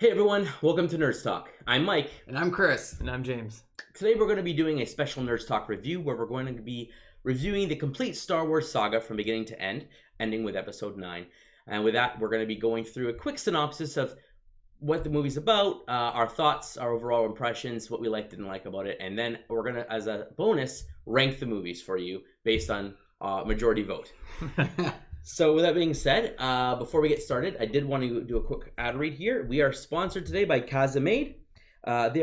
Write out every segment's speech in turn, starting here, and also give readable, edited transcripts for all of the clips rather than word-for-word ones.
Hey everyone, welcome to Nerds Talk. I'm Mike. And I'm Chris. And I'm James. Today we're going to be doing a special Nerds Talk review where we're going to be reviewing the complete Star Wars saga from beginning to end, ending with episode 9. And with that, we're going to be going through a quick synopsis of what the movie's about, our thoughts, our overall impressions, what we liked and didn't like about it, and then we're going to, as a bonus, rank the movies for you based on majority vote. So with that being said, before we get started, I did want to do a quick ad read here. We are sponsored today by Caza. They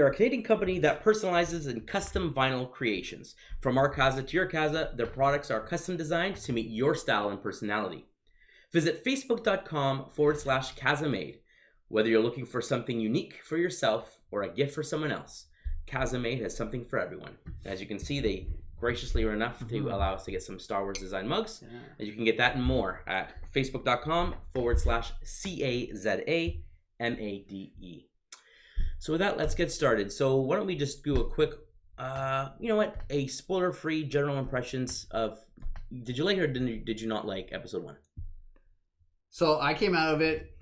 are a Canadian company that personalizes in custom vinyl creations. From our Caza to your Caza, their products are custom designed to meet your style and personality. Visit facebook.com/CazaMade. Whether you're looking for something unique for yourself or a gift for someone else, Caza has something for everyone. As you can see, they graciously were enough to allow us to get some Star Wars design mugs. Yeah. And you can get that and more at facebook.com/CazaMade. So with that, let's get started. So why don't we just do a quick, a spoiler-free general impressions of, did you like it or did you not like episode 1? So I came out of it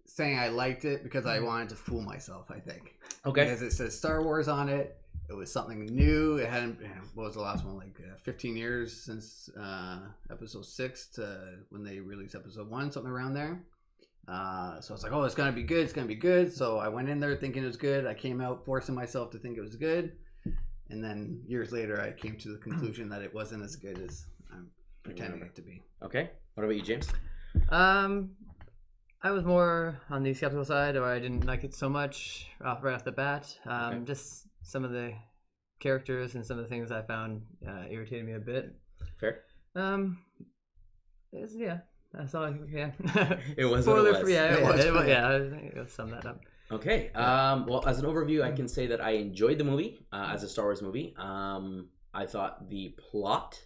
saying I liked it because I wanted to fool myself, I think. Okay. Because it says Star Wars on it. It was something new. It hadn't, what was the last one, 15 years since episode 6 to when they released episode 1, something around there. So I was like, oh, it's going to be good. It's going to be good. So I went in there thinking it was good. I came out forcing myself to think it was good. And then years later, I came to the conclusion that it wasn't as good as I'm pretending it to be. Okay. What about you, James? I was more on the skeptical side, or I didn't like it so much right off the bat. Okay. Just some of the characters and some of the things I found irritated me a bit. Fair. That's all. Yeah. It was spoiler what it was. free. Yeah, it was. I think I'll sum that up. Okay. Well, as an overview, I can say that I enjoyed the movie as a Star Wars movie. I thought the plot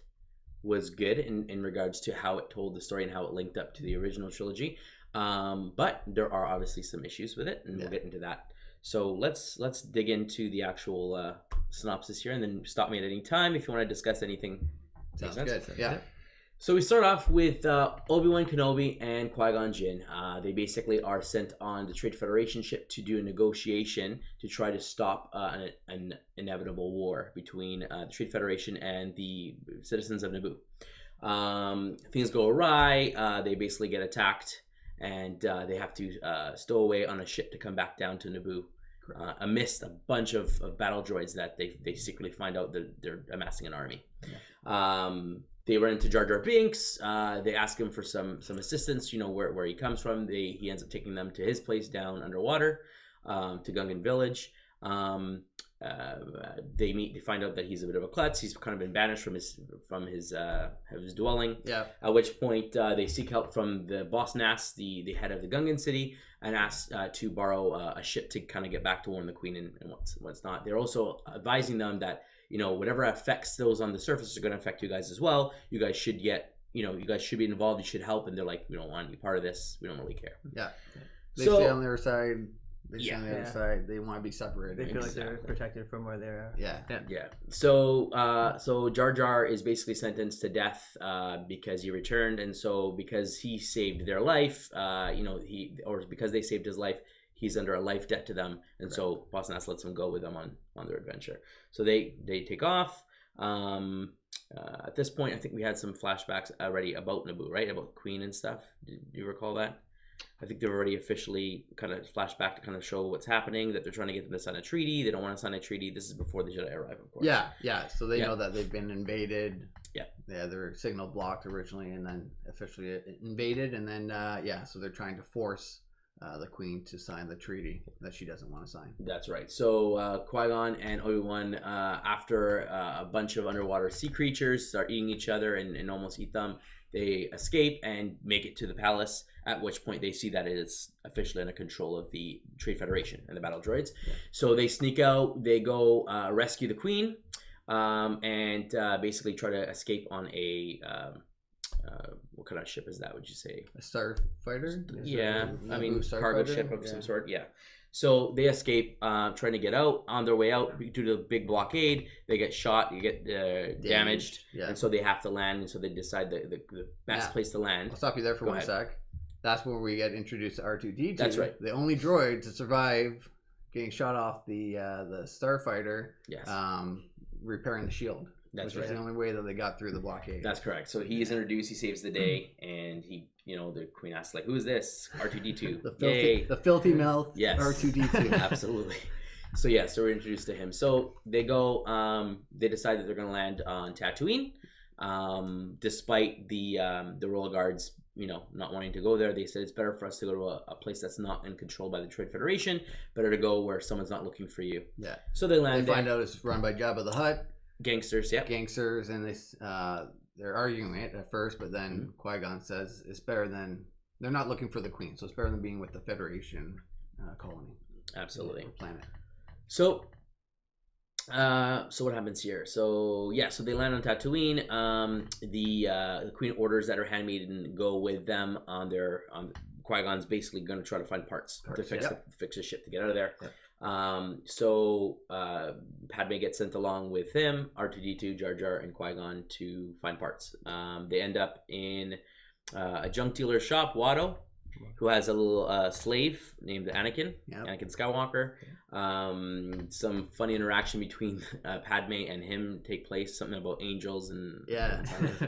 was good in regards to how it told the story and how it linked up to the original trilogy. But there are obviously some issues with it, and we'll get into that. So let's dig into the actual synopsis here, and then stop me at any time if you want to discuss anything. Sounds good. Yeah. So we start off with Obi-Wan Kenobi and Qui-Gon Jinn. They basically are sent on the Trade Federation ship to do a negotiation to try to stop an inevitable war between the Trade Federation and the citizens of Naboo. Things go awry. They basically get attacked, and they have to stow away on a ship to come back down to Naboo. Amidst a bunch of battle droids that they secretly find out that they're amassing an army. Yeah. They run into Jar Jar Binks. They ask him for some assistance, where he comes from. He ends up taking them to his place down underwater, to Gungan Village. They find out that he's a bit of a klutz. He's kind of been banished from his dwelling. Yeah. At which point they seek help from the boss Nass, the head of the Gungan city, and ask to borrow a ship to kind of get back to warn the Queen and what's not. They're also advising them that whatever affects those on the surface is going to affect you guys as well. You guys should you guys should be involved. You should help. And they're like, we don't want to be part of this. We don't really care. Yeah. They stay on their side. They stay on the other side. They want to be separated. They feel like they're protected from where they're. Yeah. So Jar Jar is basically sentenced to death because he returned, and so because he saved their life, because they saved his life, he's under a life debt to them, and so Boss Nass lets him go with them on their adventure. So they take off. At this point, I think we had some flashbacks already about Naboo, right? About Queen and stuff. Do you recall that? I think they've already officially kind of flashback to kind of show what's happening, that they're trying to get them to sign a treaty. They don't want to sign a treaty. This is before the Jedi arrive, of course. Yeah. So they know that they've been invaded. Yeah. Yeah, their signal blocked originally and then officially invaded. And then, so they're trying to force the Queen to sign the treaty that she doesn't want to sign. That's right. So Qui-Gon and Obi-Wan, after a bunch of underwater sea creatures start eating each other and almost eat them, they escape and make it to the palace, at which point they see that it is officially under control of the Trade Federation and the battle droids. Yeah. So they sneak out, they go rescue the Queen, and basically try to escape on a... what kind of ship is that, would you say? A starfighter? Yeah, cargo ship of some sort, yeah. So they escape, trying to get out. On their way out, due to the big blockade, they get shot, you get damaged, and so they have to land. And so they decide the best place to land. I'll stop you there for one sec. that's where we get introduced to R2D2. That's right. The only droid to survive getting shot off the starfighter. Yes. Repairing the shield. That's which right. is the only way that they got through the blockade. That's correct. So he's introduced. He saves the day, and he, the queen asks, like, "Who is this?" R2D2. The filthy mouth. Yes. R2D2. Absolutely. So so we're introduced to him. So they go. They decide that they're going to land on Tatooine, despite the royal guards, not wanting to go there. They said it's better for us to go to a place that's not in control by the Trade Federation. Better to go where someone's not looking for you. Yeah. So they land. They find out it's run by Jabba the Hutt. Gangsters. Yeah. Gangsters, and they're arguing it at first, but then Qui-Gon says it's better than they're not looking for the Queen, so it's better than being with the Federation colony. Absolutely. Planet. So what happens here? So they land on Tatooine. The Queen orders that her handmaiden go with them on their Qui-Gon's basically going to try to find parts to fix the ship to get out of there. Yep. Padme gets sent along with him, R2D2, Jar Jar, and Qui-Gon to find parts. They end up in a junk dealer's shop, Watto, who has a little slave named Anakin, Anakin Skywalker. Some funny interaction between Padme and him take place, something about angels and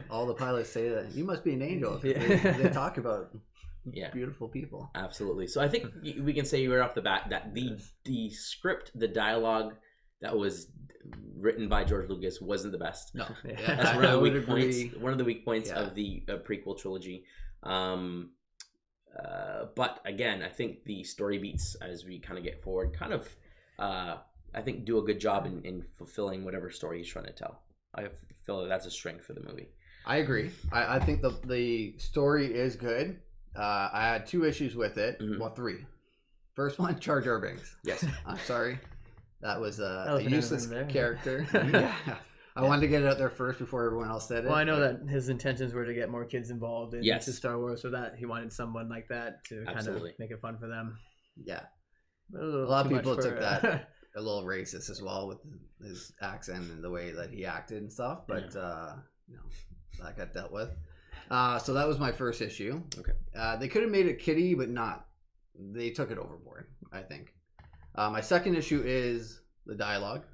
all the pilots say that you must be an angel. They talk about beautiful people. Absolutely. So I think we can say right off the bat that the script, the dialogue that was written by George Lucas wasn't the best. No, that's one of the weak points. One of the weak points of the prequel trilogy. But again, I think the story beats as we kind of get forward I think do a good job in fulfilling whatever story he's trying to tell. I feel that that's a strength for the movie. I agree. I think the story is good. I had 2 issues with it. Well, 3. First one, Jar Jar Binks. Yes. I'm sorry. That was a useless character. I wanted to get it out there first before everyone else said it. Well, I know that his intentions were to get more kids involved in Star Wars, so that he wanted someone like that to kind of make it fun for them. Yeah. A lot of people took that a little racist as well with his accent and the way that he acted and stuff, but that got dealt with. So that was my first issue. Okay. They could have made it kiddie, but not. They took it overboard, I think. My second issue is the dialogue.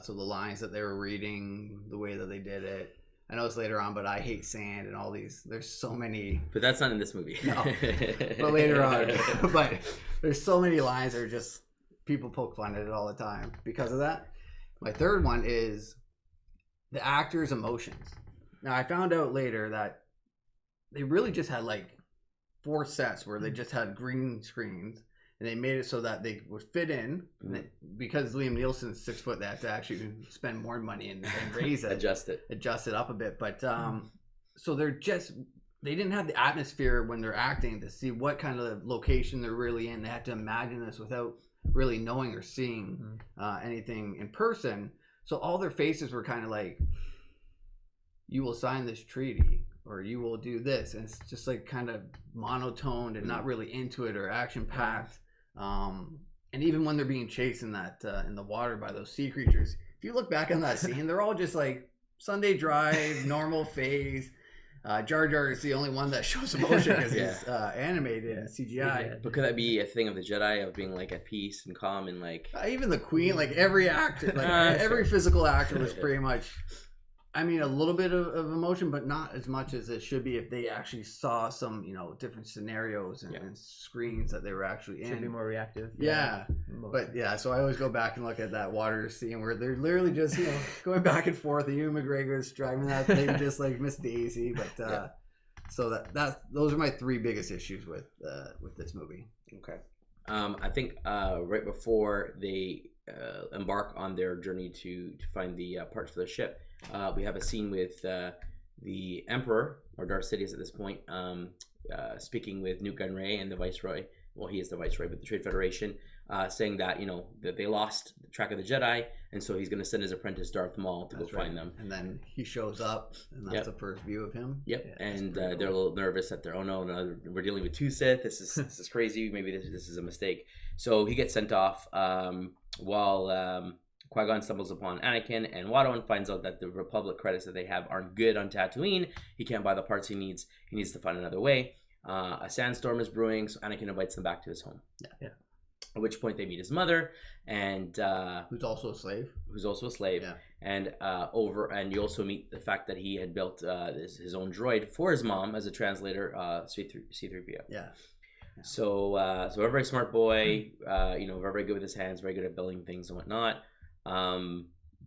So the lines that they were reading, the way that they did it. I know it's later on, but I hate sand and all these. There's so many. But that's not in this movie. No, but later on. But there's so many lines that are just people poke fun at it all the time because of that. My third one is the actors' emotions. Now I found out later that they really just had like 4 sets where they just had green screens. And they made it so that they would fit in. Because Liam Neeson's 6 foot, they had to actually spend more money and raise it. Adjust it up a bit. But so they didn't have the atmosphere when they're acting to see what kind of location they're really in. They had to imagine this without really knowing or seeing anything in person. So all their faces were kind of like, you will sign this treaty. Or you will do this. And it's just like kind of monotoned and not really into it or action packed. And even when they're being chased in that in the water by those sea creatures, if you look back on that scene, they're all just like Sunday drive, normal phase. Jar Jar is the only one that shows emotion because he's animated and CGI. But could that be a thing of the Jedi of being like at peace and calm and like even the Queen, like every actor, like every physical actor was pretty much. I mean, a little bit of emotion, but not as much as it should be if they actually saw some, different scenarios and screens that they were actually in. Should be more reactive. Yeah. But so I always go back and look at that water scene where they're literally just, going back and forth. Ewan McGregor's driving that thing just like Miss Daisy. But so those are my 3 biggest issues with this movie. Okay. I think right before they embark on their journey to find the parts for the ship, we have a scene with the Emperor, or Darth Sidious at this point, speaking with Newt Gunray and the Viceroy. Well, he is the Viceroy, but the Trade Federation, saying that that they lost track of the Jedi, and so he's going to send his apprentice Darth Maul to go find them. And then he shows up, and that's the first view of him. Yep. Yeah, and they're a little nervous that oh no, we're dealing with 2 Sith. This is crazy. Maybe this is a mistake. So he gets sent off while Qui-Gon stumbles upon Anakin and Watto and finds out that the Republic credits that they have aren't good on Tatooine. He can't buy the parts he needs. He needs to find another way. A sandstorm is brewing, so Anakin invites them back to his home. Yeah. At which point they meet his mother, and who's also a slave. Yeah. And you also meet the fact that he had built his own droid for his mom as a translator, C-3PO. Yeah. So a very smart boy, very good with his hands, very good at building things and whatnot.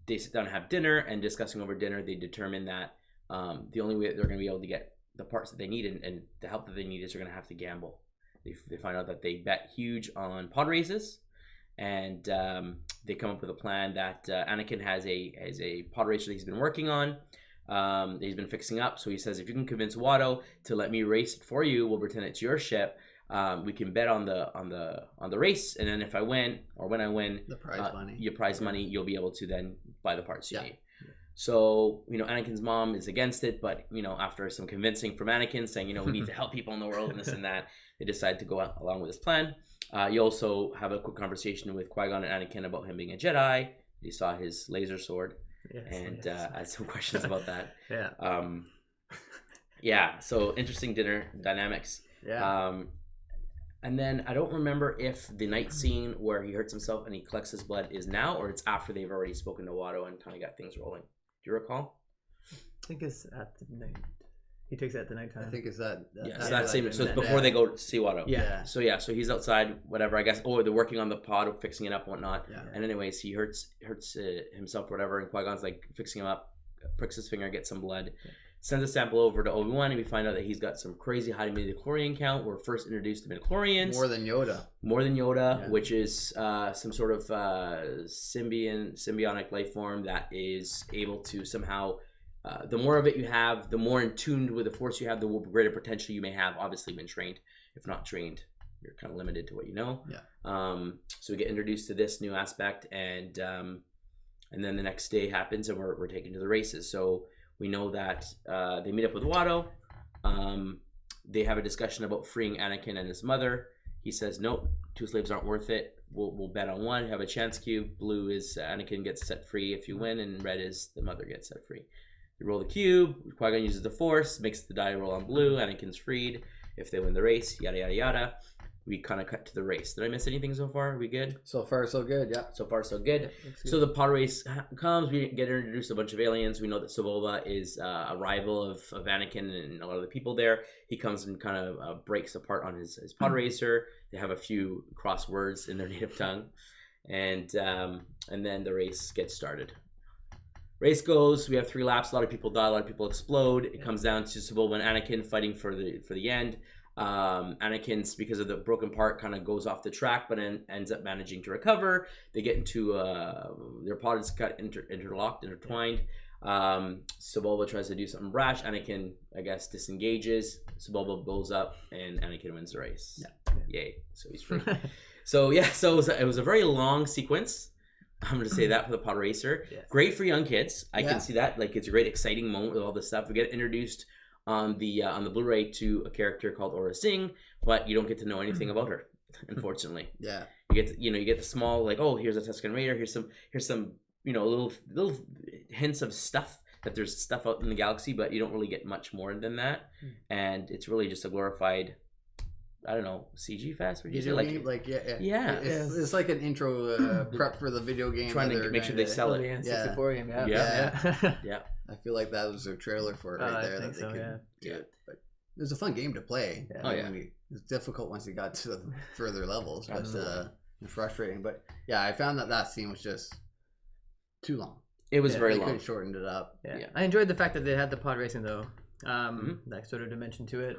They sit down and have dinner, and discussing over dinner, they determine that the only way that they're going to be able to get the parts that they need and the help that they need is they're going to have to gamble. They find out that they bet huge on pod races, and they come up with a plan that Anakin has a pod racer that he's been working on. That he's been fixing up. So he says, if you can convince Watto to let me race it for you, we'll pretend it's your ship. We can bet on the race, and then if I win, or when I win, the prize money, your prize money, you'll be able to then buy the parts you need. So Anakin's mom is against it, but after some convincing from Anakin saying we need to help people in the world and this and that, they decide to go along with this plan. You also have a quick conversation with Qui-Gon and Anakin about him being a Jedi. You saw his laser sword, and I had some questions about that. So interesting dinner dynamics. And then I don't remember if the night scene where he hurts himself and he collects his blood is now, or it's after they've already spoken to Watto and kind of got things rolling. Do you recall? I think it's at the night. He takes it at the nighttime. I think it's that. So it's before they go to see Watto. Yeah. So he's outside, whatever. I guess. Oh, they're working on the pod, fixing it up, and whatnot. Yeah. And anyways, he hurts himself or whatever, and Qui-Gon's like fixing him up, pricks his finger, gets some blood. Sends a sample over to Obi-Wan, and we find out that he's got some crazy high midichlorian count. We're first introduced to midichlorians. More than Yoda, which is some sort of symbiotic life form that is able to somehow, the more of it you have, the more in tuned with the Force you have, the greater potential you may have. Obviously, when trained. If not trained, you're kind of limited to what you know. So we get introduced to this new aspect, and then the next day happens, and we're taken to the races. So we know that they meet up with Watto. They have a discussion about freeing Anakin and his mother. He says, nope, 2 slaves aren't worth it. We'll bet on one, have a chance cube. Blue is Anakin gets set free if you win, and red is the mother gets set free. You roll the cube. Qui-Gon uses the Force, makes the die roll on blue. Anakin's freed. If they win the race, yada, yada, yada. We kind of cut to the race. Did I miss anything so far? Are we good? So far, so good. Yeah. So far, so good. So the pod race comes. We get introduced to a bunch of aliens. We know that Sebulba is a rival of Anakin and a lot of the people there. He comes and kind of breaks apart on his pod racer. They have a few crosswords in their native tongue, and then the race gets started. Race goes. We have 3 laps. A lot of people die. A lot of people explode. It comes down to Sebulba and Anakin fighting for the end. Anakin's, because of the broken part, kind of goes off the track, but ends up managing to recover. They get into their pod is cut intertwined. Sebulba tries to do something rash. Anakin, I guess, disengages. Sebulba blows up, and Anakin wins the race. Yay! So he's free. So it was a very long sequence. I'm going to say that for the pod racer. Great for young kids. I can see that. Like, it's a great, exciting moment with all this stuff. We get introduced on the Blu-ray to a character called Aurra Sing, but you don't get to know anything about her, unfortunately. You get the small, like, oh, here's a Tusken Raider, here's some little hints of stuff, that there's stuff out in the galaxy, but you don't really get much more than that. And it's really just a glorified, I don't know, CG fest. It's like an intro prep for the video game. Trying to make sure they sell it. Yeah. 64 game. Yeah. I feel like that was their trailer for it right there. I think so, yeah. But it was a fun game to play. It was difficult once you got to the further levels, but frustrating. But yeah, I found that scene was just too long. It was very long. They could have shortened it up. Yeah. I enjoyed the fact that they had the pod racing though. That sort of dimension to it.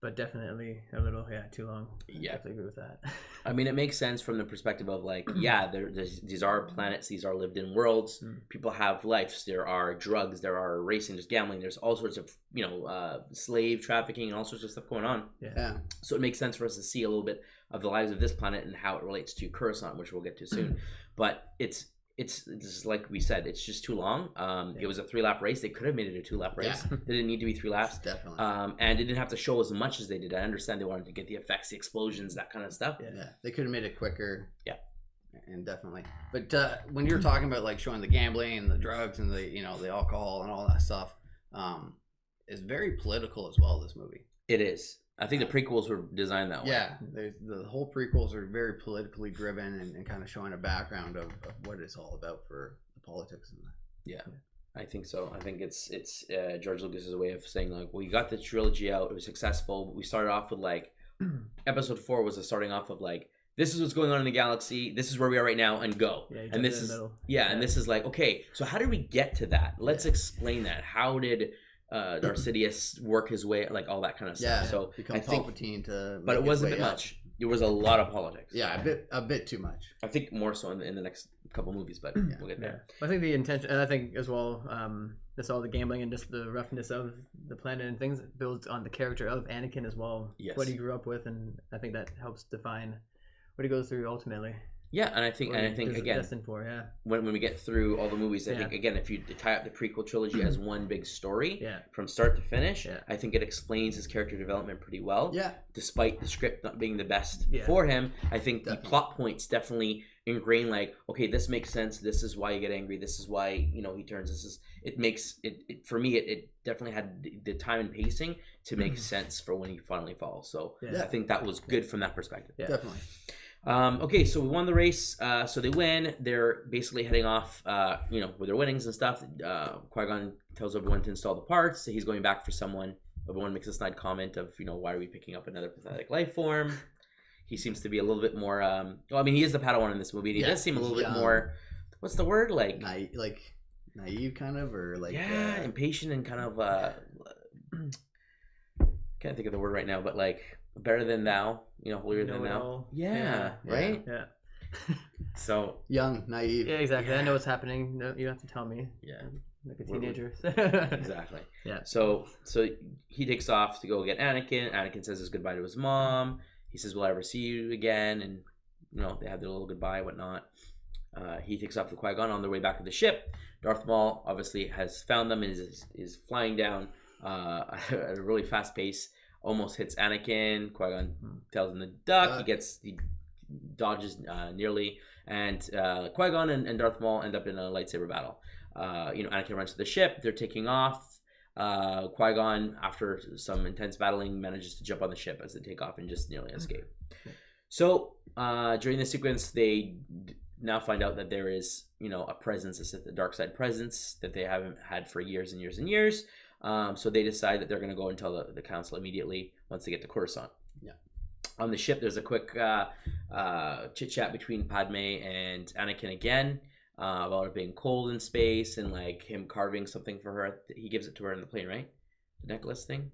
But definitely a little, too long. I definitely agree with that. I mean, it makes sense from the perspective of like, these are planets, these are lived-in worlds. People have lives. There are drugs, there are racing, there's gambling, there's all sorts of, slave trafficking and all sorts of stuff going on. So it makes sense for us to see a little bit of the lives of this planet and how it relates to Coruscant, which we'll get to soon. But it's like we said, it's just too long. It was a 3-lap race. They could have made it a 2-lap race. They didn't need to be 3 laps. Definitely. And they didn't have to show as much as they did. I understand they wanted to get the effects, the explosions, that kind of stuff. They could have made it quicker. And definitely. But when you're talking about like showing the gambling and the drugs and the the alcohol and all that stuff, it's very political as well. This movie. It is. I think the prequels were designed that way. Yeah, the whole prequels are very politically driven and kind of showing a background of what it's all about for the politics and that. Yeah, I think so. I think it's George Lucas's way of saying like, well, you got the trilogy out, it was successful. But we started off with like episode 4 was starting off of like, this is what's going on in the galaxy. This is where we are right now, and go. Yeah, and this is and this is like, okay, so how did we get to that? Let's explain that. How did Darth Sidious work his way, like all that kind of stuff? Yeah, so become Palpatine to. But it wasn't a bit much. It was a lot of politics. Yeah, a bit too much. I think more so in the next couple movies, but we'll get there. I think the intention, and I think as well, just all the gambling and just the roughness of the planet and things builds on the character of Anakin as well. Yes. What he grew up with, and I think that helps define what he goes through ultimately. Yeah, and I think again, destined for, when we get through all the movies, I think again, if you tie up the prequel trilogy as one big story, from start to finish, I think it explains his character development pretty well. Yeah, despite the script not being the best for him, I think the plot points definitely ingrain. Like, okay, this makes sense. This is why you get angry. This is why he turns. This is it makes it for me. It definitely had the time and pacing to make sense for when he finally falls. So I think that was good from that perspective. Yeah. Definitely. Okay, so we won the race. So they win. They're basically heading off, with their winnings and stuff. Qui-Gon tells Obi-Wan to install the parts. So he's going back for someone. Obi-Wan makes a snide comment of, why are we picking up another pathetic life form? He seems to be a little bit more. He is the Padawan in this movie. He does seem a little bit more. What's the word? Like naive, kind of, or like impatient and kind of. Can't think of the word right now, but like. Better than thou, holier than thou. Yeah, right? Yeah. So young, naive. Yeah, exactly. I know what's happening. No, you don't have to tell me. Yeah. Like a teenager. Exactly. Yeah. So he takes off to go get Anakin. Anakin says his goodbye to his mom. He says, "Will I ever see you again?" And they have their little goodbye, whatnot. He takes off with Qui-Gon on their way back to the ship. Darth Maul obviously has found them and is flying down at a really fast pace. Almost hits Anakin. Qui-Gon tells him to duck. He dodges nearly, and Qui-Gon and Darth Maul end up in a lightsaber battle. Anakin runs to the ship. They're taking off. Qui-Gon, after some intense battling, manages to jump on the ship as they take off and just nearly escape. So during this sequence, they now find out that there is a presence, a dark side presence that they haven't had for years and years and years. So they decide that they're going to go and tell the council immediately once they get to Coruscant. Yeah. On the ship, there's a quick chit chat between Padme and Anakin again about it being cold in space and like him carving something for her. He gives it to her in the plane, right? The necklace thing.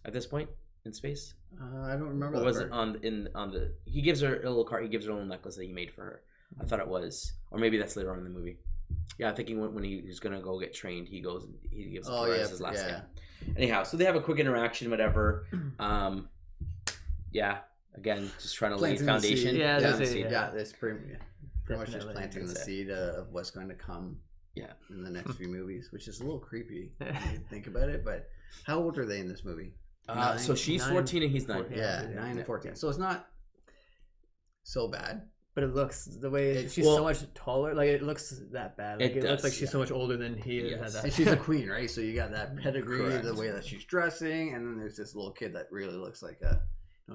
At this point in space. I don't remember. Or was it on the? He gives her a little card. He gives her a little necklace that he made for her. I thought it was, or maybe that's later on in the movie. Yeah, I'm thinking when he's gonna go get trained, he gives it to her as his last name. Anyhow, so they have a quick interaction, whatever. Again, just trying to lay the foundation. That's pretty much just planting the seed of what's going to come. Yeah, in the next few movies, which is a little creepy when you think about it. But how old are they in this movie? So she's 14 and he's 9. Yeah, 9 and 14. So it's not so bad. But it looks the way she's so much taller. Like it looks that bad. Like it looks like she's so much older than he is. Yes. And she's a queen, right? So you got that pedigree, the way that she's dressing, and then there's this little kid that really looks like a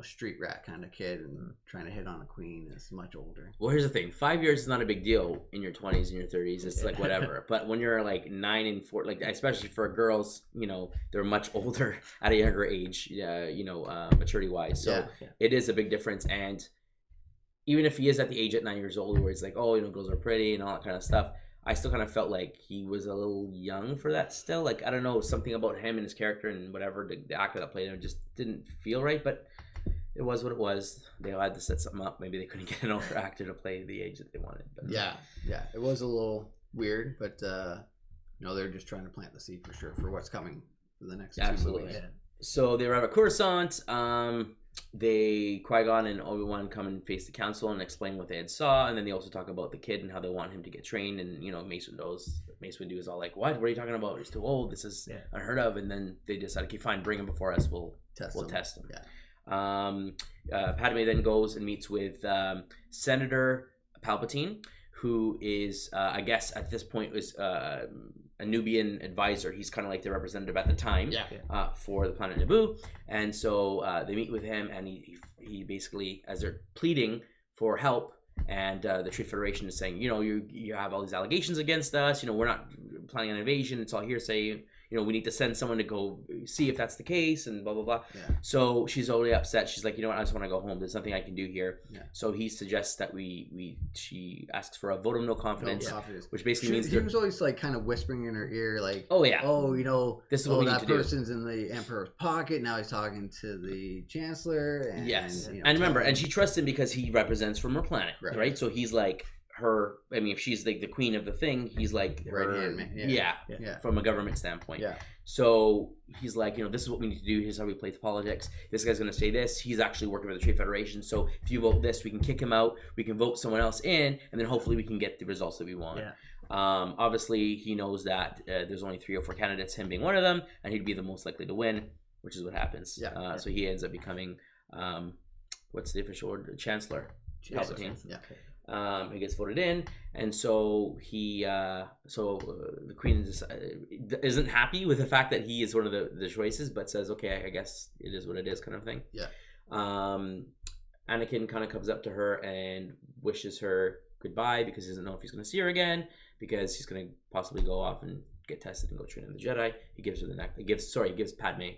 street rat kind of kid and trying to hit on a queen is much older. Well, here's the thing: 5 years is not a big deal in your 20s and your 30s. It's like whatever. But when you're like 9 and 4, like especially for girls, they're much older at a younger age. Maturity wise, so it is a big difference. And even if he is at the age at 9 years old where it's like, girls are pretty and all that kind of stuff, I still kind of felt like he was a little young for that still. Like, I don't know, something about him and his character and whatever, the actor that played him just didn't feel right, but it was what it was. They had to set something up. Maybe they couldn't get an older actor to play the age that they wanted. But. Yeah. It was a little weird, but, they're just trying to plant the seed for sure for what's coming for the next 2 movies. Yeah. So they arrive at Coruscant. Qui-Gon and Obi-Wan come and face the council and explain what they had saw, and then they also talk about the kid and how they want him to get trained. And Mace Windu is all like, "What are you talking about? He's too old. This is unheard of." And then they decide, "Okay, fine, bring him before us. We'll test him." Yeah. Padme then goes and meets with Senator Palpatine, who is, I guess at this point is a Nubian advisor. He's kind of like the representative at the time for the planet Naboo. And so they meet with him, and he basically, as they're pleading for help, and the Trade Federation is saying, you have all these allegations against us. We're not planning an invasion. It's all hearsay. We need to send someone to go see if that's the case, and blah, blah, blah. Yeah. So she's already upset. She's like, I just want to go home. There's nothing I can do here. Yeah. So he suggests that she asks for a vote of no confidence, which basically means... He was always like kind of whispering in her ear, like, this is what we need to do. That person's in the Emperor's pocket. Now he's talking to the Chancellor. And, yes. And remember, and she trusts him because he represents from her planet, right? So he's like... her, if she's like the queen of the thing, he's like her, right hand man. From a government standpoint. Yeah. So he's like, this is what we need to do. Here's how we play politics. This guy's going to say this. He's actually working with the Trade Federation. So if you vote this, we can kick him out. We can vote someone else in, and then hopefully we can get the results that we want. Yeah. Obviously, he knows that there's only 3 or 4 candidates, him being one of them, and he'd be the most likely to win, which is what happens. Yeah. So he ends up becoming, what's the official word? Chancellor. Palpatine. Yeah. He gets voted in, and so the queen isn't happy with the fact that he is one of the choices, but says, okay, I guess it is what it is, kind of thing. Yeah. Anakin kind of comes up to her and wishes her goodbye because he doesn't know if he's going to see her again, because he's going to possibly go off and get tested and go train in the Jedi. He gives her he gives Padme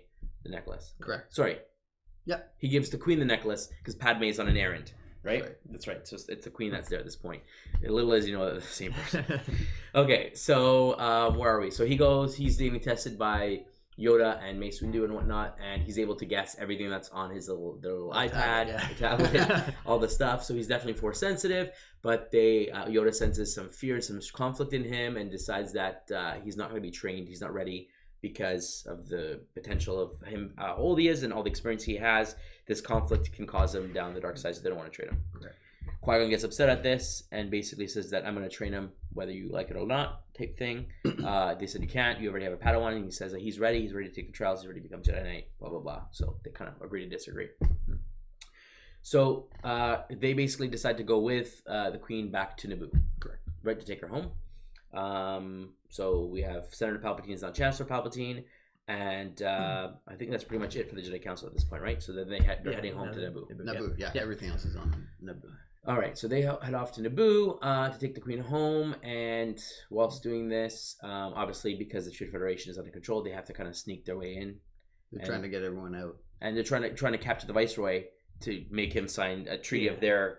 the necklace. Correct. Sorry. Yeah. He gives the queen the necklace because Padme is on an errand. Right? That's right. So it's the queen that's there at this point. Little as the same person. Okay, so where are we? So he's being tested by Yoda and Mace Windu and whatnot, and he's able to guess everything that's on his little iPad, tablet, all the stuff. So he's definitely force sensitive, but Yoda senses some fear, some conflict in him, and decides that he's not going to be trained. He's not ready because of the potential of him, how old he is and all the experience he has. This conflict can cause him down the dark side, so they don't want to train him. Okay. Qui-Gon gets upset at this and basically says that I'm going to train him whether you like it or not, type thing. They said you can't. You already have a Padawan, and he says that he's ready. He's ready to take the trials. He's ready to become Jedi Knight. Blah blah blah. So they kind of agree to disagree. So they basically decide to go with the Queen back to Naboo. Correct. Right, to take her home. So we have Senator Palpatine is now Chancellor Palpatine. And I think that's pretty much it for the Jedi Council at this point, right? So then they're heading home to Naboo. Naboo, yeah. Everything else is on Naboo. All right, so they head off to Naboo to take the Queen home. And whilst doing this, obviously because the Trade Federation is under control, they have to kind of sneak their way in. They're trying to get everyone out. And they're trying to capture the Viceroy to make him sign a treaty of their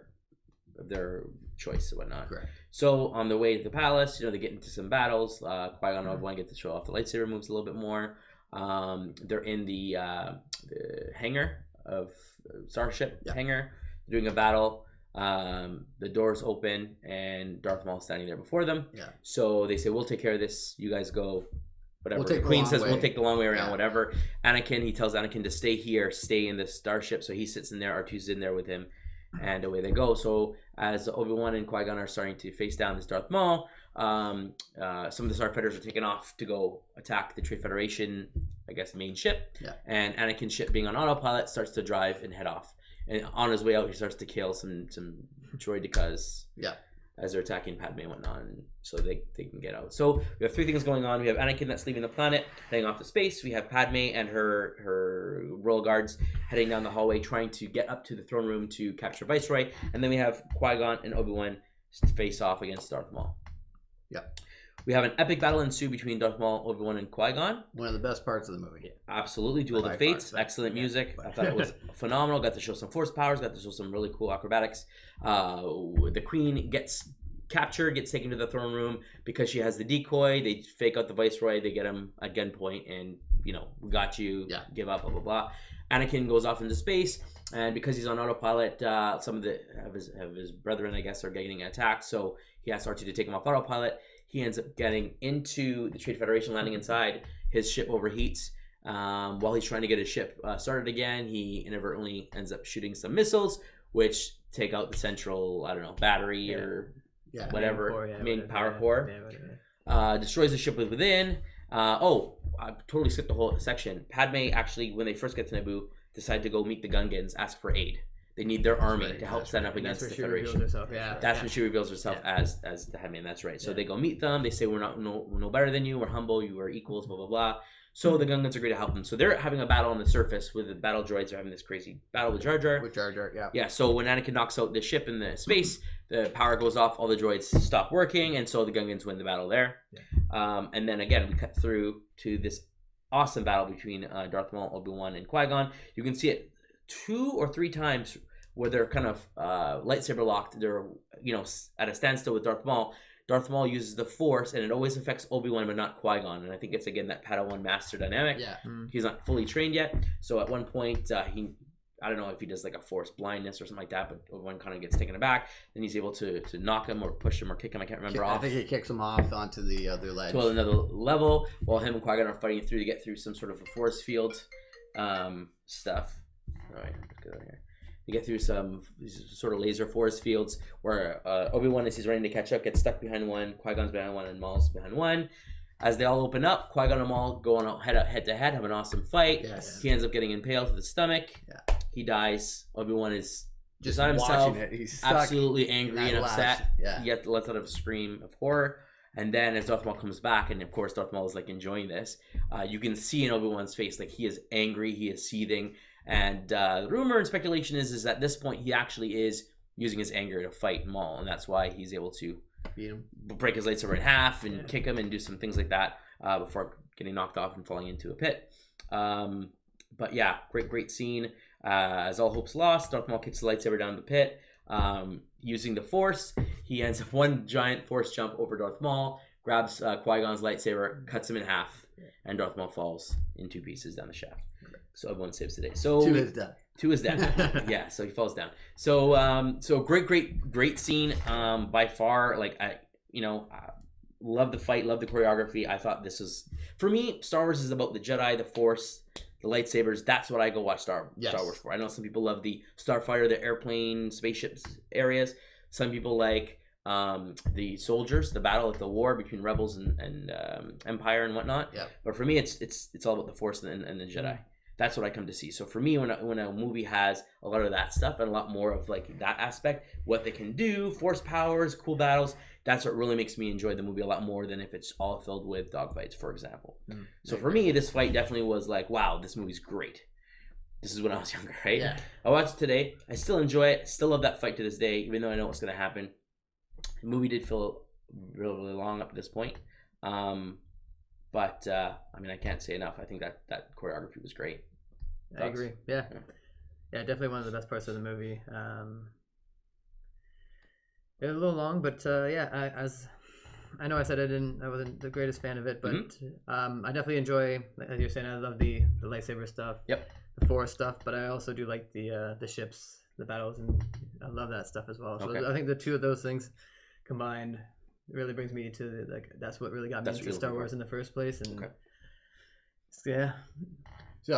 choice and whatnot. Correct. So on the way to the palace, they get into some battles. Qui-Gon and Obi-Wan get to show off the lightsaber moves a little bit more. They're in the hangar of Starship hangar, doing a battle. The doors open and Darth Maul is standing there before them. Yeah. So they say, "We'll take care of this. You guys go." Whatever. The Queen says, "We'll take the long way around." Whatever. He tells Anakin to stay here, stay in the starship. So he sits in there. R2's in there with him, and away they go. So as Obi-Wan and Qui-Gon are starting to face down this Darth Maul, some of the starfighters are taken off to go attack the Trade Federation, I guess, main ship. Yeah. And Anakin's ship, being on autopilot, starts to drive and head off. And on his way out, he starts to kill some droidekas. Yeah. As they're attacking Padme and whatnot, and so they can get out. So we have 3 things going on. We have Anakin that's leaving the planet, heading off to space. We have Padme and her royal guards heading down the hallway, trying to get up to the throne room to capture Viceroy. And then we have Qui-Gon and Obi-Wan face off against Darth Maul. Yep. We have an epic battle ensue between Darth Maul, Obi-Wan, and Qui-Gon. One of the best parts of the movie. Yeah. Absolutely. Duel of the Fates. Excellent music. I thought it was phenomenal. Got to show some force powers. Got to show some really cool acrobatics. The Queen gets captured, gets taken to the throne room because she has the decoy. They fake out the Viceroy. They get him at gunpoint and, we got you. Yeah. Give up, blah, blah, blah. Anakin goes off into space. And because he's on autopilot, some of his brethren, I guess, are getting attacked. So he asks R2 to take him off autopilot. He ends up getting into the Trade Federation, landing inside. His ship overheats. While he's trying to get his ship started again, he inadvertently ends up shooting some missiles, which take out the central, battery or whatever, main power core. Destroys the ship within. I totally skipped the whole section. Padme actually, when they first get to Naboo, decide to go meet the Gungans, ask for aid. They need their army right, to help that's stand right. up against the That's where she reveals Federation. herself. Yeah, That's when she reveals herself as the headman. That's right. So they go meet them. They say we're no better than you. We're humble. You are equals. Blah blah blah. So the Gungans agree to help them. So they're having a battle on the surface with the battle droids. They're having this crazy battle with Jar Jar. With Jar Jar, yeah. Yeah. So when Anakin knocks out the ship in the space, the power goes off. All the droids stop working, and so the Gungans win the battle there. Yeah. And then again, we cut through to this awesome battle between Darth Maul, Obi-Wan, and Qui-Gon. You can see it 2 or 3 times where they're kind of lightsaber locked. They're at a standstill with Darth Maul. Darth Maul uses the Force, and it always affects Obi-Wan, but not Qui-Gon. And I think it's, again, that Padawan master dynamic. Yeah. He's not fully trained yet. So at one point, I don't know if he does like a Force blindness or something like that, but Obi-Wan kind of gets taken aback. Then he's able to knock him or push him or kick him. I can't remember off. I think he kicks him off onto the other ledge. To another level, while him and Qui-Gon are fighting through to get through some sort of a force field stuff. All right, let's go here. You get through some sort of laser force fields where Obi-Wan, as he's running to catch up, gets stuck behind one, Qui-Gon's behind one, and Maul's behind one. As they all open up, Qui-Gon and Maul go on head to head, have an awesome fight. Yes. He ends up getting impaled to the stomach. Yeah. He dies. Obi-Wan is just not himself. Watching it. He's stuck absolutely angry and upset. Yeah. He lets out a scream of horror. And then as Darth Maul comes back, and of course Darth Maul is like enjoying this, you can see in Obi-Wan's face, like he is angry, he is seething. And the rumor and speculation is at this point he actually is using his anger to fight Maul, and that's why he's able to beat him, break his lightsaber in half, and kick him, and do some things like that before getting knocked off and falling into a pit. But yeah, great scene. As all hope's lost, Darth Maul kicks the lightsaber down the pit. Using the Force, he ends up one giant Force jump over Darth Maul, grabs Qui-Gon's lightsaber, cuts him in half, and Darth Maul falls in 2 pieces down the shaft. So everyone saves the day. So 2 is dead. 2 is dead. Yeah, so he falls down. So great scene. By far, like I love the fight, love the choreography. I thought this was, for me, Star Wars is about the Jedi, the Force, the lightsabers. That's what I go watch Star Wars for. I know some people love the starfighter, the airplane, spaceships areas. Some people like the soldiers, the battle at the war between rebels and Empire and whatnot. Yeah. But for me, it's all about the Force and the Jedi. That's what I come to see. So for me, when a movie has a lot of that stuff and a lot more of like that aspect, what they can do, Force powers, cool battles, that's what really makes me enjoy the movie a lot more than if it's all filled with dogfights, for example. So for me, this fight definitely was like, wow, this movie's great. This is when I was younger, right? Yeah. I watched it today. I still enjoy it. Still love that fight to this day, even though I know what's going to happen. The movie did feel really, really long up to this point. But I mean, I can't say enough. I think that choreography was great. I agree. Yeah, definitely one of the best parts of the movie. It was a little long, but as I know, I said I wasn't the greatest fan of it, but I definitely enjoy, as you're saying, I love the lightsaber stuff. Yep. The Force stuff, but I also do like the ships, the battles, and I love that stuff as well. So I think the 2 of those things combined really brings me to that's what really got me into Star Wars in the first place, and yeah.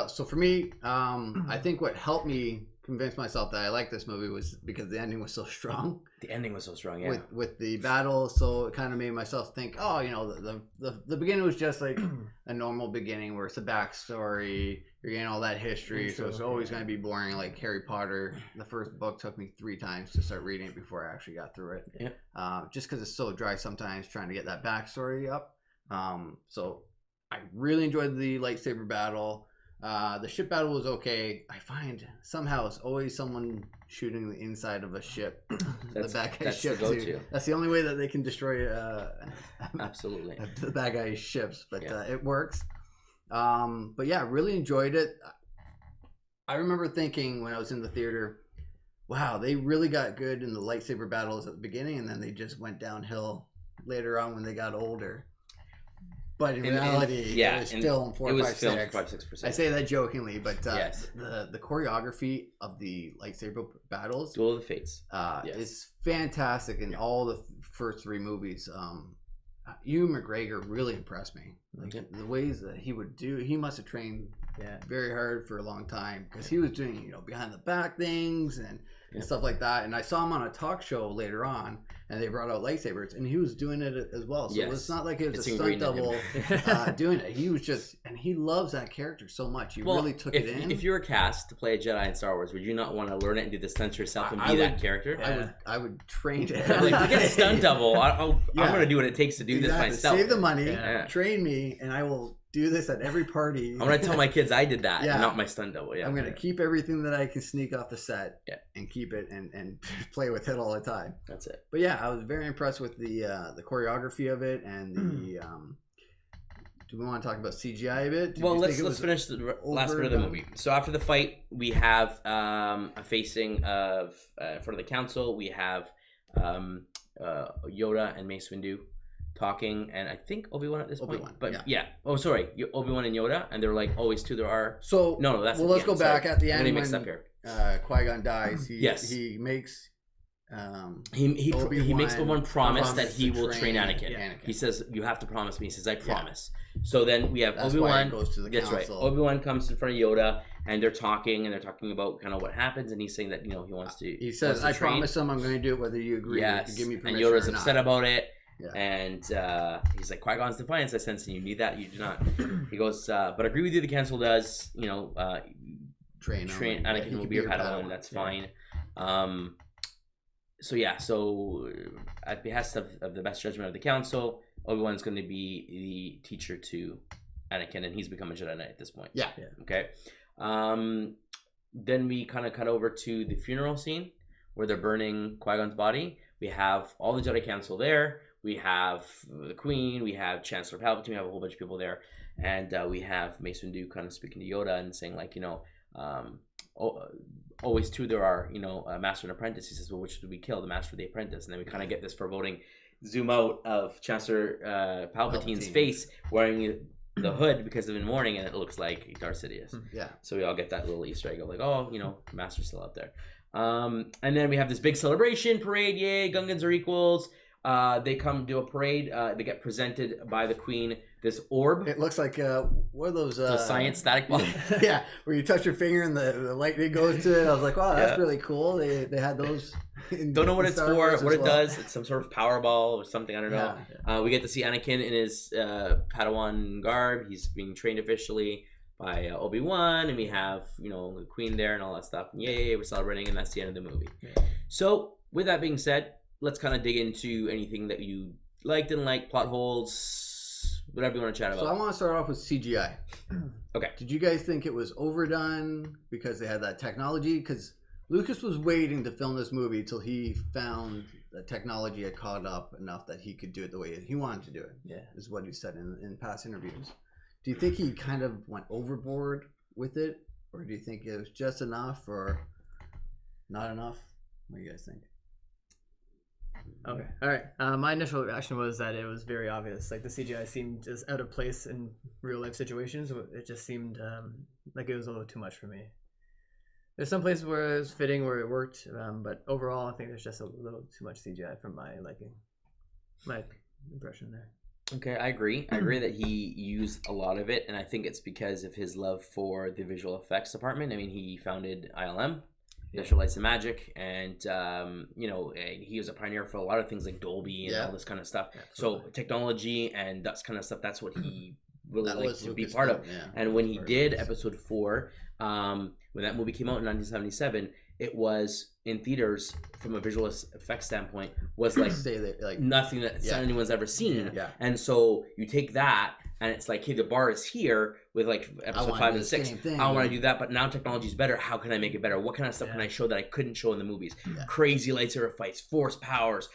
So for me, I think what helped me convince myself that I liked this movie was because the ending was so strong. The ending was so strong, yeah. With the battle, so it kind of made myself think, the beginning was just like a normal beginning where it's a backstory, you're getting all that history, so it's always going to be boring. Like Harry Potter, the first book took me 3 times to start reading it before I actually got through it. Yeah. Just because it's so dry sometimes, trying to get that backstory up. So I really enjoyed the lightsaber battle. The ship battle was okay. I find somehow it's always someone shooting the inside of a ship. The bad guy's ship too. That's the only way that they can destroy absolutely the bad guy's ships, but it works. But yeah, really enjoyed it. I remember thinking when I was in the theater, wow, they really got good in the lightsaber battles at the beginning, and then they just went downhill later on when they got older. But in reality, it was film 4, 5, 6. I say that jokingly, but the choreography of the lightsaber battles, Duel of the Fates, is fantastic in all the first 3 movies. Ewan McGregor really impressed me. Like the ways that he would do, he must have trained very hard for a long time because he was doing behind the back things and and stuff like that. And I saw him on a talk show later on, and they brought out lightsabers, and he was doing it as well. So it's not like it was a stunt double doing it. He was just, and he loves that character so much. He really took it in. If you were cast to play a Jedi in Star Wars, would you not want to learn it and do the stunts yourself and be that character? I would train it. Like, forget a stunt double. I'm going to do what it takes to do this myself. Save the money, train me, and I will do this at every party. I'm going to tell my kids I did that, and not my stunt double. I'm going to keep everything that I can sneak off the set and keep it and play with it all the time. That's it. But yeah, I was very impressed with the choreography of it and the. Do we want to talk about CGI a bit? Let's finish the last bit of the movie. So after the fight, we have a facing of in front of the council. We have Yoda and Mace Windu talking, and I think Obi-Wan at this point. But Obi-Wan and Yoda, and they're like always two there are. So no, that's let's go back at the end when mixed up here. Qui-Gon dies. He makes. He makes Obi-Wan promise that he will train Anakin. He says, "You have to promise me." He says, "I promise." So then we have Obi-Wan. Goes to the that's council. Right. Obi-Wan comes in front of Yoda, and they're talking about kind of what happens, and he's saying that he wants to. He says, "I promise him I'm going to do it whether you agree. Yes. Give me permission." And Yoda's upset about it. Yeah. And he's like, Qui-Gon's defiance, I sense, and you need that. You do not. He goes, but I agree with you. The council does. Train Anakin will be your Padawan. That's fine. So at behest of the best judgment of the council, Obi-Wan's going to be the teacher to Anakin, and he's become a Jedi Knight at this point. Yeah. Okay. Then we kind of cut over to the funeral scene where they're burning Qui-Gon's body. We have all the Jedi Council there. We have the Queen. We have Chancellor Palpatine. We have a whole bunch of people there, and we have Mace Windu kind of speaking to Yoda and saying always two there are, a master and apprentice. He says, well, which did we kill, the master or the apprentice? And then we kind of get this foreboding zoom out of Chancellor Palpatine's face wearing the hood because of in mourning, and it looks like Darth Sidious. Yeah. So we all get that little Easter egg of like, master's still out there. And then we have this big celebration parade. Yay, Gungans are equals. They come do a parade. They get presented by the Queen this orb. It looks like what are those? The science static block. Yeah, where you touch your finger and the lightning goes to it. I was like, wow, that's really cool. They had those. Don't know what it's for, what it does. It's some sort of Powerball or something. I don't know. Yeah. We get to see Anakin in his Padawan garb. He's being trained officially by Obi-Wan, and we have the Queen there and all that stuff. And yay, we're celebrating, and that's the end of the movie. Yeah. So with that being said, let's kind of dig into anything that you liked, didn't like, plot holes, whatever you want to chat about. So I want to start off with CGI. Okay. Did you guys think it was overdone because they had that technology? Because Lucas was waiting to film this movie till he found the technology had caught up enough that he could do it the way he wanted to do it. Yeah, is what he said in past interviews. Do you think he kind of went overboard with it, or do you think it was just enough or not enough? What do you guys think? Okay. All right. My initial reaction was that it was very obvious. Like the CGI seemed just out of place in real life situations. It just seemed like it was a little too much for me. There's some places where it was fitting, where it worked, but overall, I think there's just a little too much CGI for my liking. My impression there. Okay, I agree. I agree that he used a lot of it, and I think it's because of his love for the visual effects department. I mean, he founded ILM. Industrial Lights and Magic, and he was a pioneer for a lot of things like Dolby and all this kind of stuff. Absolutely. So technology and that kind of stuff, that's what he really liked to be part of. Yeah. And when he did Episode 4, when that movie came out in 1977, it was in theaters from a visual effects standpoint was like nothing that anyone's ever seen. Yeah. And so you take that and it's like, hey, the bar is here with like Episode 5 and 6. I want to do that, but now technology is better. How can I make it better? What kind of stuff can I show that I couldn't show in the movies? Yeah. Crazy lightsaber fights, force powers,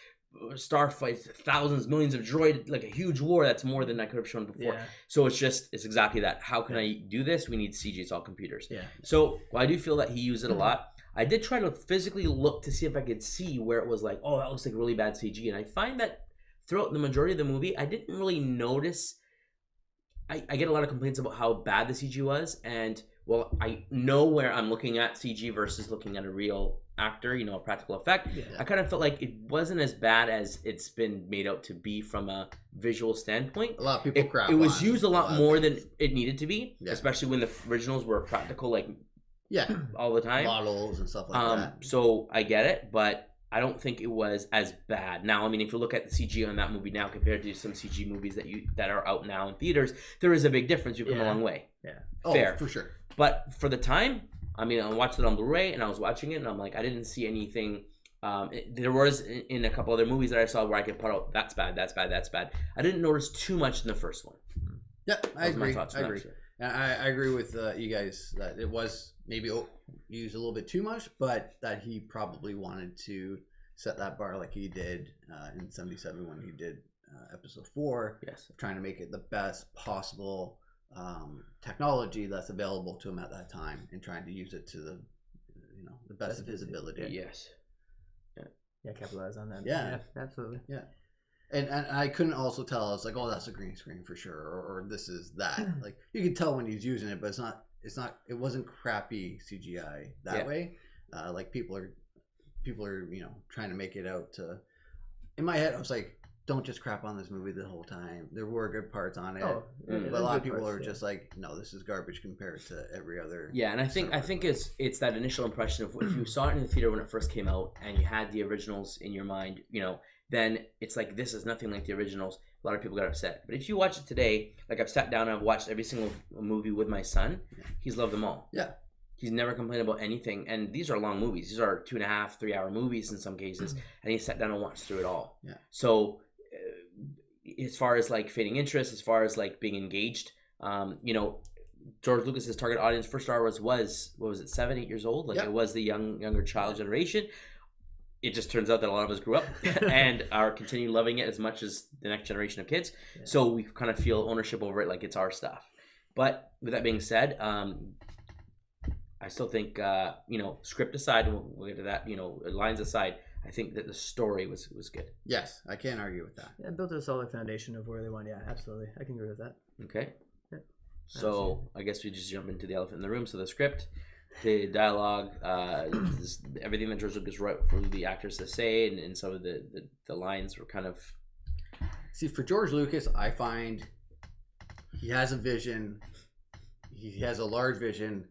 star fights, thousands, millions of droid, like a huge war that's more than I could have shown before. Yeah. So it's exactly that. How can I do this? We need CG. It's all computers. Yeah. So while I do feel that he used it a lot, I did try to physically look to see if I could see where it was like, oh, that looks like really bad CG. And I find that throughout the majority of the movie, I didn't really notice. I get a lot of complaints about how bad the CG was. And, well, I know where I'm looking at CG versus looking at a real actor, a practical effect. Yeah. I kind of felt like it wasn't as bad as it's been made out to be from a visual standpoint. A lot of people crap. It was used a lot more than it needed to be, especially when the originals were practical, like all the time. Models and stuff like that. So I get it, but I don't think it was as bad. Now, I mean, if you look at the CG on that movie now compared to some CG movies that are out now in theaters, there is a big difference. You've come a long way. Yeah. Fair. Oh, for sure. But for the time, I mean, I watched it on Blu-ray and I was watching it and I'm like, I didn't see anything. There was in a couple other movies that I saw where I could put out, that's bad, that's bad, that's bad. I didn't notice too much in the first one. Yeah, I agree. I agree. I agree with you guys that it was maybe used a little bit too much, but that he probably wanted to set that bar like he did in 77 when he did episode 4. Yes. Trying to make it the best possible technology that's available to him at that time and trying to use it to the best of his ability. Yes. Yeah, capitalize on that. Yeah. Absolutely. Yeah. And I couldn't also tell. I was like, oh, that's a green screen for sure, or this is that. Like you can tell when he's using it, but it's not. It wasn't crappy CGI that way. Like people are trying to make it out to. In my head, I was like, don't just crap on this movie the whole time. There were good parts on it, but a lot of people are just like, no, this is garbage compared to every other. Yeah, and I think it's that initial impression of if you saw it in the theater when it first came out and you had the originals in your mind, then it's like, this is nothing like the originals. A lot of people got upset. But if you watch it today, like I've sat down and I've watched every single movie with my son, he's loved them all. Yeah. He's never complained about anything. And these are long movies. These are 2.5, 3 hour movies in some cases. And he sat down and watched through it all. Yeah. So as far as like fading interest, as far as like being engaged, George Lucas's target audience for Star Wars was, what was it, 7, 8 years old? Like it was the younger child generation. It just turns out that a lot of us grew up and are continue loving it as much as the next generation of kids. Yeah. So we kind of feel ownership over it, like it's our stuff. But with that being said, I still think, script aside, and we'll get to that, lines aside, I think that the story was good. Yes, I can't argue with that. Yeah, built a solid foundation of where they went. Yeah, absolutely. I can agree with that. Okay. Yeah. So I guess we just jump into the elephant in the room. So the script, the dialogue, everything that George Lucas wrote for the actors to say, and some of the lines were kind of. See, for George Lucas, I find he has a vision. He has a large vision.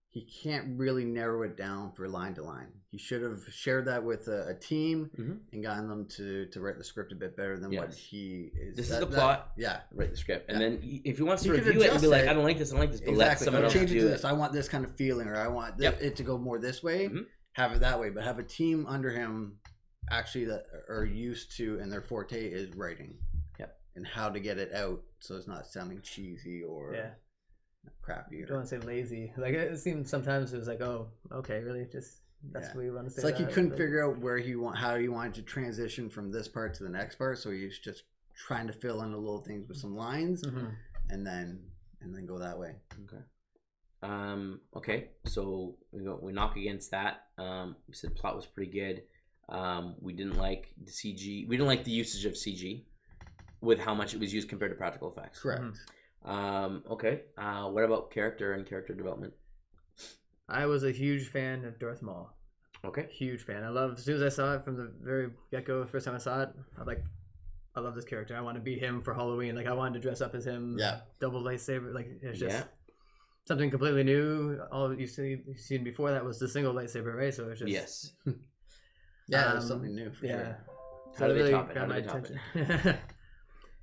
He can't really narrow it down for line to line. He should have shared that with a team and gotten them to write the script a bit better than what he is. This is the plot. Write the script. And then if he wants to review it and be like, I don't like this, but let someone else change it do to this. I want this kind of feeling, or I want it to go more this way. Have it that way, but have a team under him actually that are used to, and their forte is writing. And how to get it out so it's not sounding cheesy or crappy. I don't want to say lazy. Like it seemed sometimes it was like, oh, okay, really, just that's what you want to say. It's like he couldn't figure out how he wanted to transition from this part to the next part, so he was just trying to fill in the little things with some lines, and then go that way. Okay. Okay. So we knock against that. We said plot was pretty good. We didn't like the CG. We didn't like the usage of CG with how much it was used compared to practical effects. Correct. Okay. What about character and character development? I was a huge fan of Darth Maul. Okay. Huge fan. As soon as I saw it from the very get-go, the first time I saw it, I love this character. I want to be him for Halloween. Like I wanted to dress up as him. Yeah. Double lightsaber. Like it's just something completely new. All you've seen before that was the single lightsaber, right? So it's just it was something new. For sure. How do they top it?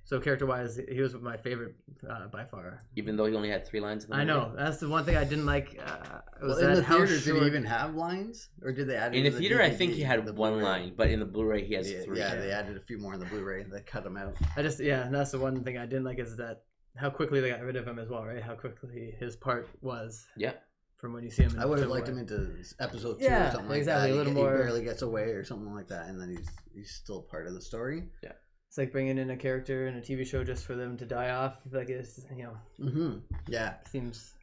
So character-wise, he was my favorite by far. Even though he only had 3 lines in the movie? I know. That's the one thing I didn't like. In the theaters, did he even have lines? Or did they add it in the theater, I think he had 1 line, but in the Blu-ray, he has 3. Yeah, they added a few more in the Blu-ray. They cut him out. And that's the one thing I didn't like is that how quickly they got rid of him as well, right? How quickly his part was. Yeah. From when you see him. I would have liked him into episode 2 or something like that. A little more. He barely gets away or something like that, and then he's still part of the story. Yeah. It's like bringing in a character in a TV show just for them to die off. Like it's Yeah. Seems.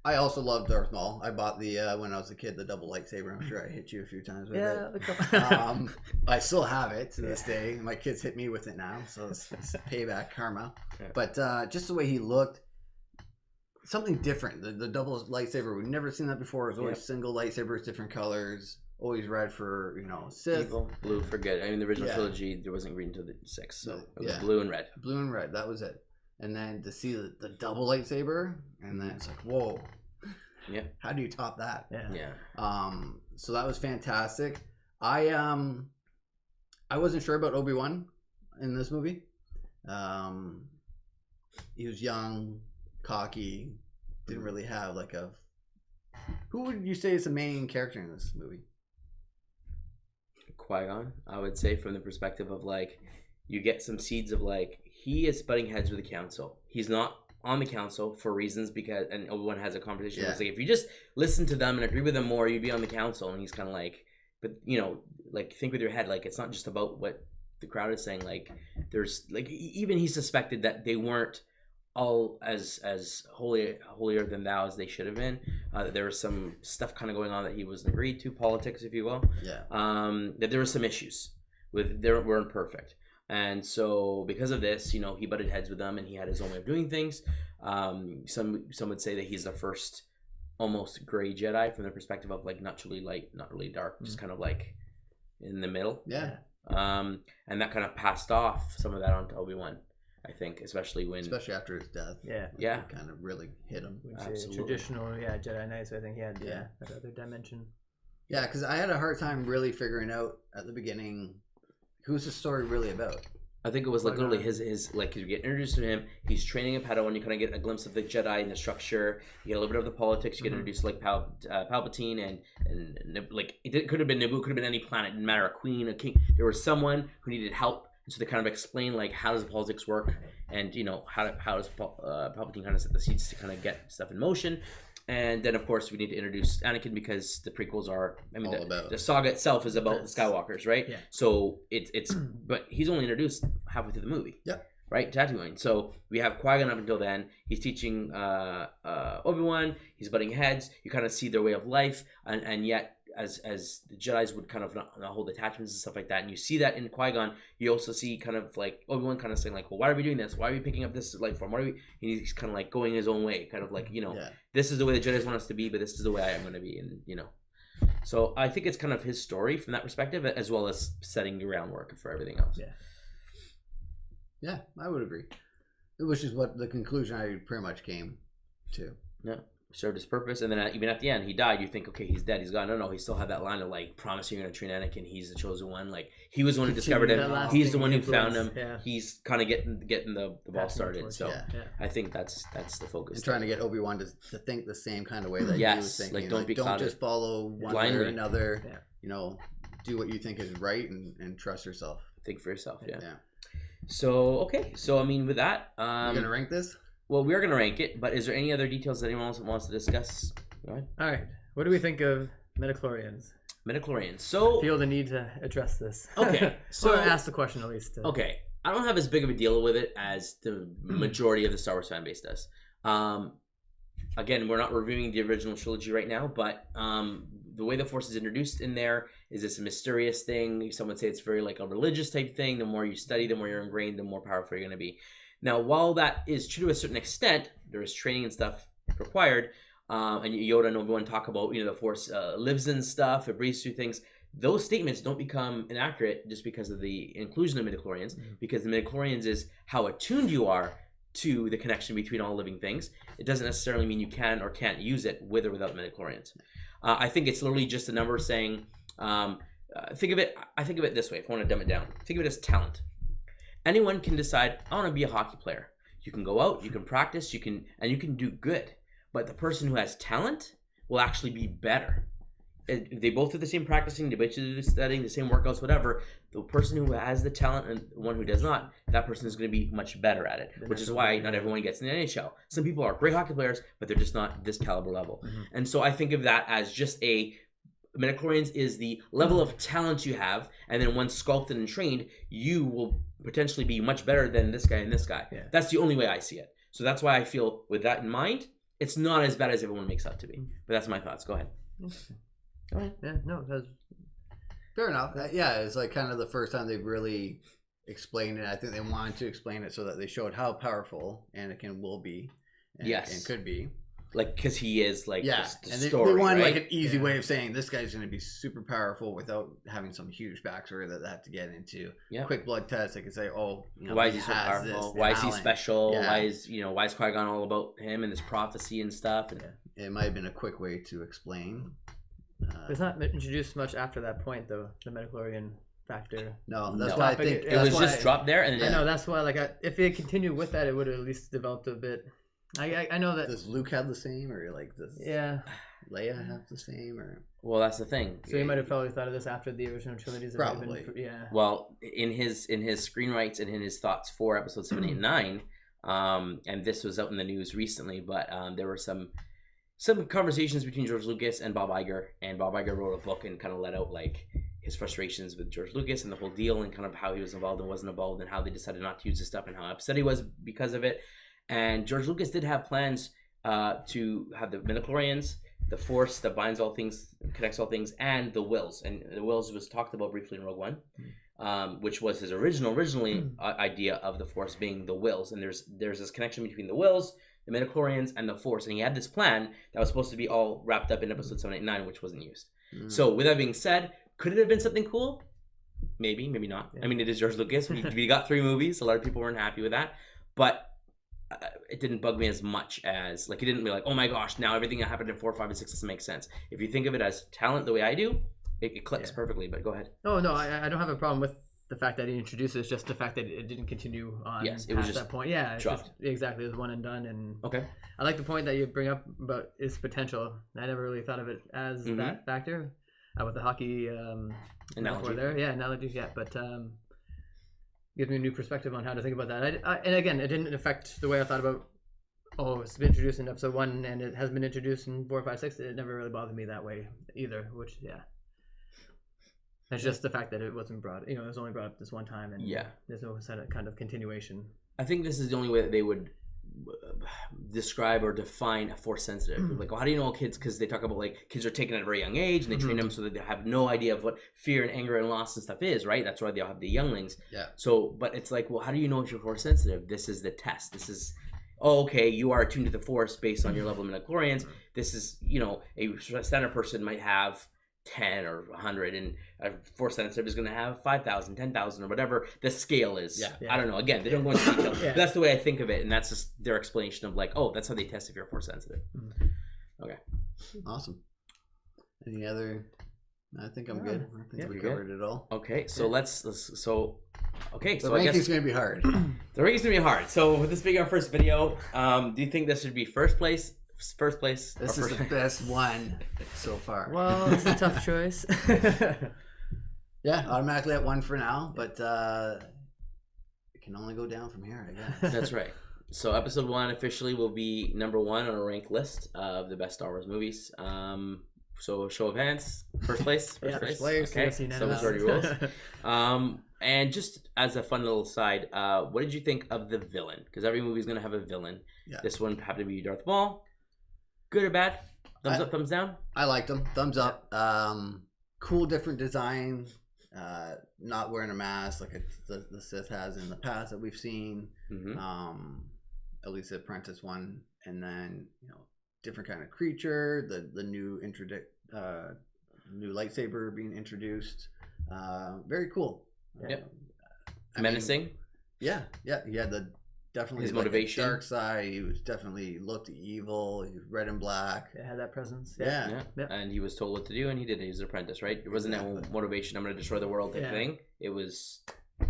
I also love Darth Maul. I bought the when I was a kid the double lightsaber. I'm sure I hit you a few times with it. I still have it to this day. My kids hit me with it now, so it's payback karma. Yeah. But just the way he looked, something different. The double lightsaber, we've never seen that before. It was always single lightsabers, different colors. Always red for Sith. Evil, blue for good. I mean, the original trilogy there wasn't green until the 6, so it was blue and red. Blue and red, that was it. And then to see the double lightsaber, and then it's like, whoa, Yeah. How do you top that? Yeah. So that was fantastic. I wasn't sure about Obi-Wan in this movie. He was young, cocky, didn't really have like a. Who would you say is the main character in this movie? Qui-Gon, I would say, from the perspective of like, you get some seeds of like, he is butting heads with the council. He's not on the council for reasons because, and Obi-Wan has a conversation. It's like, if you just listen to them and agree with them more, you'd be on the council. And he's kind of like, but you know, like think with your head, like it's not just about what the crowd is saying. Like there's like, even he suspected that they weren't all as holier than thou as they should have been. That there was some stuff kind of going on that he wasn't agreed to, politics, if you will. Yeah. That there were some issues with, they weren't perfect. And so because of this, you know, he butted heads with them and he had his own way of doing things. Some would say that he's the first almost gray Jedi from the perspective of like not really light, not really dark, just kind of like in the middle. Yeah. And that kind of passed off some of that onto Obi-Wan, I think, especially after his death. Yeah. Yeah. It kind of really hit him. Absolutely. Traditional, Jedi Knights, I think he had that other dimension. Yeah, because I had a hard time really figuring out at the beginning who's the story really about. I think it was like literally his like you get introduced to him, he's training a Padawan, you kind of get a glimpse of the Jedi and the structure, you get a little bit of the politics, you get introduced to like Palpatine and like could have been Naboo, could have been any planet, didn't matter, a queen, a king. There was someone who needed help, and so they kind of explain like how does the politics work, and you know how does Palpatine kind of set the seeds to kind of get stuff in motion. And then, of course, we need to introduce Anakin because the prequels are, I mean, the saga itself is about the Skywalkers, right? Yeah. So it's but he's only introduced halfway through the movie. Yeah. Right? Tatooine. So we have Qui-Gon up until then. He's teaching Obi-Wan. He's butting heads. You kind of see their way of life. And yet, as the Jedis would kind of not hold attachments and stuff like that, and you see that in Qui-Gon, you also see kind of like Obi-Wan kind of saying like, well, why are we doing this? Why are we picking up this life form? Why are we? And he's kind of like going his own way, kind of like, you know, this is the way the Jedis want us to be, but this is the way I am going to be, and you know. So I think it's kind of his story from that perspective, as well as setting the groundwork for everything else. Yeah, I would agree. Which is what the conclusion I pretty much came to. Yeah. Served his purpose, and then even at the end he died. You think, okay, he's dead, he's gone. No, he still had that line of like, promise you're gonna train Anakin, he's the chosen one. Like he was the one who discovered him, he's the one who found him. He's kind of getting the ball started. So I think that's the focus. And trying to get Obi-Wan to think the same kind of way that he was thinking. Like don't just follow one way or another. You know, do what you think is right and trust yourself. Think for yourself. Yeah. So okay, so I mean with that, you're gonna rank this. Well, we're going to rank it, but is there any other details that anyone else wants to discuss? Go ahead. All right. What do we think of midichlorians? So I feel the need to address this. Okay. So ask the question at least. Okay. I don't have as big of a deal with it as the majority of the Star Wars fan base does. Again, we're not reviewing the original trilogy right now, but the way the Force is introduced in there is this mysterious thing. Some would say it's very like a religious type thing. The more you study, the more you're ingrained, the more powerful you're going to be. Now, while that is true to a certain extent, there is training and stuff required, and Yoda and Obi-Wan talk about, you know, the Force lives in stuff, it breathes through things. Those statements don't become inaccurate just because of the inclusion of midichlorians, because the midichlorians is how attuned you are to the connection between all living things. It doesn't necessarily mean you can or can't use it with or without midichlorians. I think it's literally just a number saying, I think of it this way, if I want to dumb it down. Think of it as talent. Anyone can decide, I want to be a hockey player. You can go out, you can practice, you can do good. But the person who has talent will actually be better. They both do the same practicing, they both do the studying, the same workouts, whatever. The person who has the talent and the one who does not, that person is going to be much better at it. Which is why not everyone gets in the NHL. Some people are great hockey players, but they're just not this caliber level. And so I think of that as just midichlorians is the level of talent you have, and then once sculpted and trained, you will potentially be much better than this guy and this guy. Yeah. That's the only way I see it. So that's why I feel, with that in mind, it's not as bad as everyone makes out to be. But that's my thoughts. Go ahead. All right. Yeah, no, that's fair enough. Yeah, it's like kind of the first time they've really explained it. I think they wanted to explain it so that they showed how powerful Anakin will be and could be. Like, because he is like the and story, they wanted right? like an easy way of saying this guy's going to be super powerful without having some huge backstory that they have to get into. Quick blood test, they could say, oh, you know, why is he so powerful? Why is he special? Why is Qui-Gon all about him and this prophecy and stuff? And it might have been a quick way to explain. It's not introduced much after that point, though. The midichlorian factor. No, that's No. why I think It was just dropped there, and I know that's why. Like, if they continued with that, it would have at least developed a bit. I know that. Does Luke have the same, or like does Leia have the same, or? Well, that's the thing. So you might have probably thought of this after the original trilogies. Probably. Yeah. Well, in his screenwrites and in his thoughts for episodes 7, 8, and 9, and this was out in the news recently, but there were some conversations between George Lucas and Bob Iger, and Bob Iger wrote a book and kind of let out like his frustrations with George Lucas and the whole deal, and kind of how he was involved and wasn't involved, and how they decided not to use this stuff, and how upset he was because of it. And George Lucas did have plans to have the midichlorians, the Force that binds all things, connects all things, and the wills. And the wills was talked about briefly in Rogue One, which was his originally idea of the Force being the wills. And there's this connection between the wills, the midichlorians, and the Force. And he had this plan that was supposed to be all wrapped up in episode 7, 8, 9, which wasn't used. So with that being said, could it have been something cool? Maybe, maybe not. Yeah. I mean, it is George Lucas. We got 3 movies. A lot of people weren't happy with that. But it didn't bug me as much as, like, it didn't be like, oh my gosh, now everything that happened in 4, 5, and 6 doesn't make sense. If you think of it as talent the way I do, it clicks perfectly. But go ahead. No, I don't have a problem with the fact that he introduced it. It's just the fact that it didn't continue on it was just that point. Yeah, it's dropped. just, exactly. It was one and done. And okay, I like the point that you bring up about its potential. I never really thought of it as that factor with the hockey analogy there. Yeah, analogy. Yeah, but gives me a new perspective on how to think about that. And again, it didn't affect the way I thought about. Oh, it's been introduced in episode 1, and it has been introduced in 4, 5, 6. It never really bothered me that way either. Which, it's just the fact that it wasn't brought. It was only brought up this one time, and there's no kind of continuation. I think this is the only way that they would describe or define a Force sensitive. Like, well, how do you know kids? Because they talk about like kids are taken at a very young age, and they train them so that they have no idea of what fear and anger and loss and stuff is, right? That's why they all have the younglings. Yeah. So, but it's like, well, how do you know if you're Force sensitive? This is the test. This is, oh, okay, you are attuned to the Force based on your level of midichlorians. This is, a standard person might have 10 or 100, and a Force sensitive is going to have 5,000, 10,000, or whatever the scale is. I don't know. Again, they don't go into detail. But that's the way I think of it, and that's just their explanation of like, oh, that's how they test if you're Force sensitive. Okay. Awesome. Any other? I think I'm good. I think we covered it all. Okay, so the ranking's going to be hard. The ranking's going to be hard. So with this being our first video, do you think this should be first place? This is the best one so far. Well, it's a tough choice. Automatically at 1 for now, but it can only go down from here, I guess. That's right. So episode 1 officially will be number 1 on a ranked list of the best Star Wars movies. So show of hands, first place. First place. Okay, so majority rules. And just as a fun little side, what did you think of the villain? Because every movie is going to have a villain. Yeah. This one happened to be Darth Maul. Good or bad? Thumbs up, thumbs down? I liked them. Thumbs up. Cool, different design. Not wearing a mask like the Sith has in the past that we've seen. At least the Apprentice one, and then different kind of creature. The new new lightsaber being introduced. Very cool. Yep. Menacing. He had definitely his motivation, the dark side. He was definitely looked evil. He was red and black. It had that presence. Yeah. And he was told what to do, and he did it. He was an apprentice, right? It wasn't that motivation. I'm going to destroy the world type thing. It was,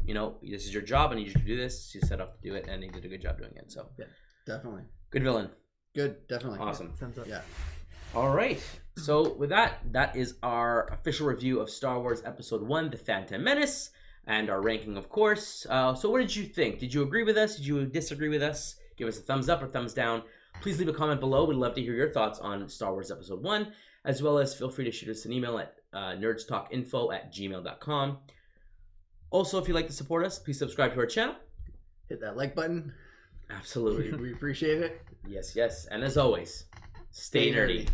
this is your job. I need you to do this. He set off to do it, and he did a good job doing it. So definitely good villain. Good, definitely awesome. Thumbs up. Yeah. All right. So with that is our official review of Star Wars Episode 1, The Phantom Menace. And our ranking, of course. So what did you think? Did you agree with us? Did you disagree with us? Give us a thumbs up or thumbs down. Please leave a comment below. We'd love to hear your thoughts on Star Wars Episode 1, as well as feel free to shoot us an email at nerdstalkinfo@gmail.com. Also, if you'd like to support us, please subscribe to our channel. Hit that like button. Absolutely. We appreciate it. Yes. And as always, stay nerdy.